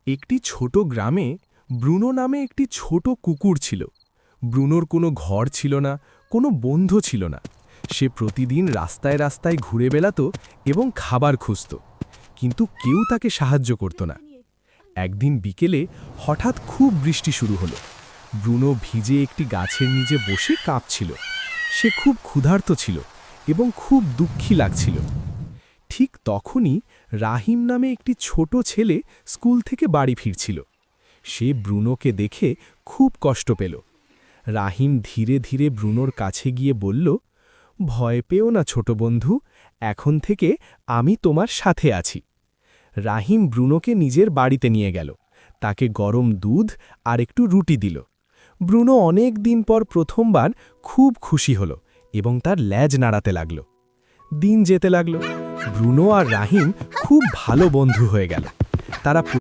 একটি ছোট গ্রামে ব্রুনো নামে একটি ছোট কুকুর ছিল। ব্রুনোর কোনো ঘর ছিল না, কোনো বন্ধু ছিল না। সে প্রতিদিন রাস্তায় রাস্তায় ঘুরে বেড়াত এবং খাবার খুঁজত, কিন্তু কেউ তাকে সাহায্য করত না। একদিন বিকেলে হঠাৎ খুব বৃষ্টি শুরু হলো। ব্রুনো ভিজে একটি গাছের নিচে বসে কাঁপছিল। সে খুব ক্ষুধার্ত ছিল এবং খুব দুঃখী লাগছিল। ঠিক তখনই রাহিম নামে একটি ছোট ছেলে স্কুল থেকে বাড়ি ফিরছিল। সে ব্রুনোকে দেখে খুব কষ্ট পেল। রাহিম ধীরে ধীরে ব্রুনোর কাছে গিয়ে বলল, ভয় পেও না ছোট বন্ধু, এখন থেকে আমি তোমার সাথে আছি। রাহিম ব্রুনোকে নিজের বাড়িতে নিয়ে গেল, তাকে গরম দুধ আর একটু রুটি দিল। ব্রুনো অনেক দিন পর প্রথমবার খুব খুশি হল এবং তার ল্যাজ নাড়াতে লাগল। দিন যেতে লাগল, ব্রুনো আর রাহিম খুব ভালো বন্ধু হয়ে গেল। তারা